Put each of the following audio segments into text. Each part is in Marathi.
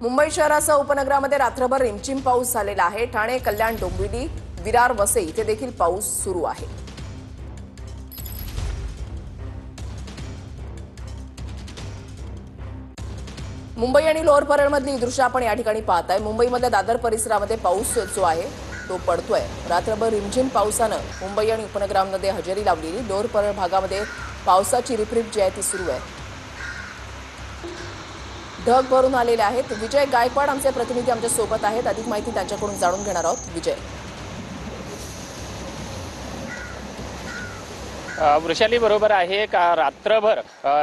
मुंबई शहरासह उपनगरामध्ये रात्रभर रिमझिम पाऊस झालेला आहे। ठाणे, कल्याण, डोंबिवली, विरार, वसई इथे देखील पाऊस सुरू आहे। मुंबई आणि लोअर परळमधली दृश्य आपण या ठिकाणी पाहताय। मुंबईमधल्या दादर परिसरामध्ये पाऊस जो आहे तो पडतोय। रात्रभर रिमझिम पावसानं मुंबई आणि उपनगरांमध्ये हजेरी लावलेली। लोअर परळ भागामध्ये पावसाची रिपरिप जी आहे ती सुरू आहे। ढग भरून आलेले आहेत। विजय गायकवाड आमचे प्रतिनिधी आमच्या सोबत आहेत। अधिक माहिती त्यांच्याकडून जाणून घेणार आहोत। विजय, वृषाली बरोबर आहे का रात्रभर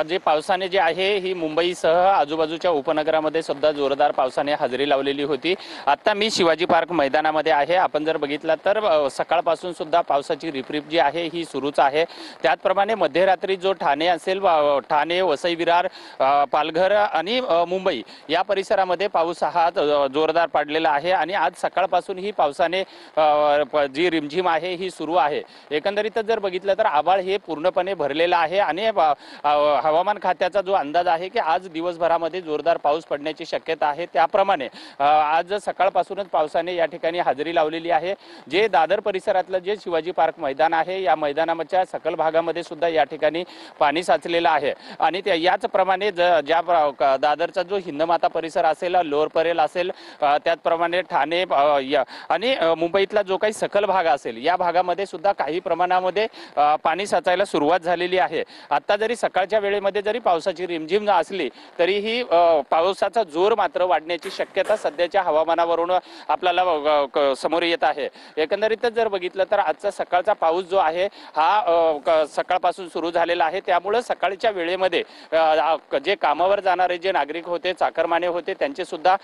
जे पावसाने जे आहे ही मुंबईसह आजूबाजूच्या उपनगरामध्ये सुद्धा जोरदार पावसाने हजेरी लावलेली होती। आता मी शिवाजी पार्क मैदानामध्ये आहे। आपण जर बघितलं तर सकाळपासून सुद्धा पावसाची रिपरिप जी आहे ही सुरूच आहे। त्याचप्रमाणे मध्यरात्री जो ठाणे असेल, ठाणे, वसई, विरार, पालघर आणि मुंबई या परिसरामध्ये पाऊस हा जोरदार पडलेला आहे आणि आज सकाळपासून ही पावसाने जी रिमझिम आहे ही सुरू आहे। एकंदरीतच जर बघितलं तर आभाळ हे पूर्णपणे भरलेला आहे आणि हवामान खात्याचा जो अंदाज आहे की आज दिवसभरामध्ये जोरदार पाऊस पडण्याची शक्यता आहे। त्याप्रमाणे आज सकाळपासूनच पावसाने या ठिकाणी हजेरी लावलेली आहे। जे दादर परिसरातलं जे शिवाजी पार्क मैदान आहे या मैदानाच्या सखल भागामध्ये सुद्धा या ठिकाणी पाणी साचलेलं आहे आणि याचप्रमाणे ज्या दादरचा जो हिंदमाता परिसर असेल, लोअर परेल असेल, त्याचप्रमाणे ठाणे आणि मुंबईतला जो काही सखल भाग असेल या भागामध्ये सुद्धा काही प्रमाणामध्ये पाणी साचायला सुरुवात झालेली आहे। आता जरी सकाळच्या वेळेमध्ये जरी पावसाची रिमझिम असली तरीही पावसाचा जोर मात्र वाढण्याची शक्यता सध्याच्या हवामानावरून आपल्याला समोर येत आहे। एकंदरीतच जर बघितलं तर आजचा सकाळचा पाऊस जो आहे हा सकाळपासून सुरू झालेला आहे। त्यामुळे सकाळच्या वेळेमध्ये जे कामावर जाणारे जे नागरिक होते, चाकरमाने होते, त्यांचे सुद्धा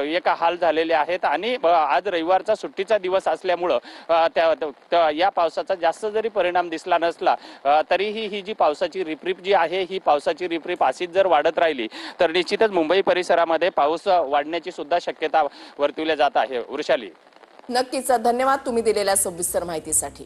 एक हाल झालेले आहेत आणि आज रविवारचा सुट्टीचा दिवस असल्यामुळे या पावसाचा जास्त जरी परिणाम दिसला नसला तरीही ही जी पावसाची रिपरिप जी आहे ही पावसाची रिपरिप अशीच जर वाढत राहिली तर निश्चितच मुंबई परिसरामध्ये पाऊस वाढण्याची सुद्धा शक्यता वर्तवली जात आहे। वृषाली, नक्कीच धन्यवाद तुम्ही दिलेल्या सविस्तर माहितीसाठी।